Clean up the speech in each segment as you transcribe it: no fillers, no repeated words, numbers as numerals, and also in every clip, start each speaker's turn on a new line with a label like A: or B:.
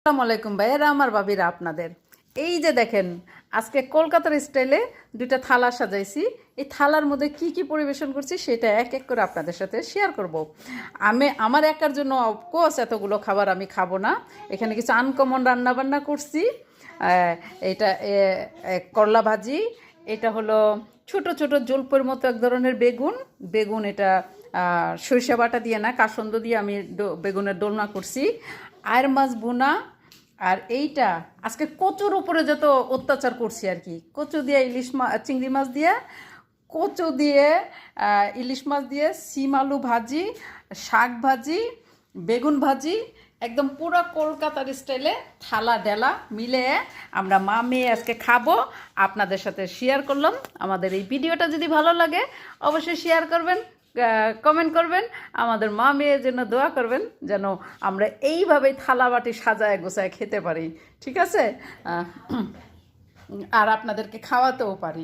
A: আসসালামু আলাইকুম ভাইয়েরা, আমার ভাবিরা আপনাদের। এই যে দেখেন, আজকে কলকাতার স্টাইলে দুইটা থালা সাজাইছি। এই থালার মধ্যে কি কি পরিবেশন করছি সেটা এক এক করে আপনাদের সাথে শেয়ার করব। আমার একার জন্য অফকোর্স এতগুলো খাবার আমি খাবো না। এখানে কিছু আনকমন রান্নাবান্না করছি। এটা করলা ভাজি, এটা হলো ছোট ছোট জলপের মতো এক ধরনের বেগুন বেগুন এটা সরিষা বাটা দিয়ে না, কাসন্দ দিয়ে আমি বেগুনের দোলনা করছি। আয়ের মাছ বোনা। আর এইটা আজকে কচুর উপরে যত অত্যাচার করছি আর কি, কচু দিয়ে চিংড়ি মাছ দিয়ে, কচু দিয়ে ইলিশ মাছ দিয়ে, সিম আলু ভাজি, শাক ভাজি, বেগুন ভাজি, একদম পুরো কলকাতার স্টাইলে থালা ডেলা মিলে আমরা মা মেয়ে আজকে খাবো। আপনাদের সাথে শেয়ার করলাম। আমাদের এই ভিডিওটা যদি ভালো লাগে অবশ্যই শেয়ার করবেন, কমেন্ট করবেন, আমাদের মা মেয়ের জন্য দোয়া করবেন যেন আমরা এইভাবেই থালা বাটি সাজায় গোছায় খেতে পারি। ঠিক আছে? আর আপনাদেরকে খাওয়াতেও পারি।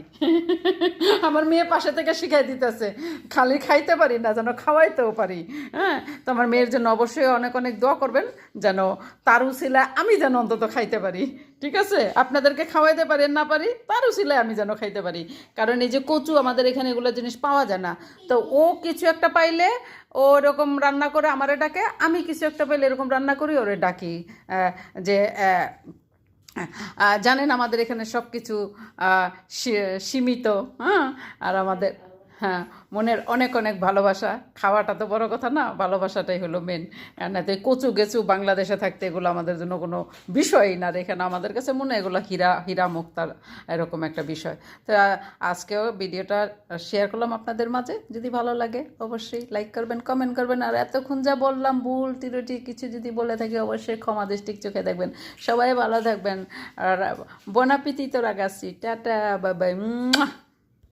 A: আমার মেয়ে পাশে থেকে শিখাই দিতেছে, খালি খাইতে পারি না, যেন খাওয়াইতেও পারি। হ্যাঁ, তো আমার মেয়ের জন্য অবশ্যই অনেক অনেক দোয়া করবেন যেন তার উছিলায় আমি যেন অন্তত খাইতে পারি। ঠিক আছে? আপনাদেরকে খাওয়াইতে পারি না পারি, তার উছিলায় আমি যেন খাইতে পারি। কারণ এই যে কচু, আমাদের এখানে এগুলো জিনিস পাওয়া যায় না। তো ও কিছু একটা পাইলে ও এরকম রান্না করে আমারে ডাকে, আমি কিছু একটা পাইলে এরকম রান্না করি ওরে ডাকি। যে জানেন আমাদের এখানে সব কিছু সীমিত। হ্যাঁ, আর আমাদের হ্যাঁ মনের অনেক অনেক ভালোবাসা। খাওয়াটা তো বড় কথা না, ভালোবাসাটাই হলো মেন। না তো কচু গেছু বাংলাদেশে থাকতে এগুলো আমাদের জন্য কোনো বিষয়ই না। এখানে আমাদের কাছে মনে হয় এগুলো হীরা হীরা মুক্তার এরকম একটা বিষয়। তো আজকেও ভিডিওটা শেয়ার করলাম আপনাদের মাঝে। যদি ভালো লাগে অবশ্যই লাইক করবেন, কমেন্ট করবেন। আর এতক্ষণ যা বললাম ভুল ত্রুটি কিছু যদি বলে থাকি অবশ্যই ক্ষমা দৃষ্টির চোখে দেখবেন। সবাই ভালো থাকবেন। আর বোন অ্যাপিটিতো রাগাচ্ছি। Tata, bye by.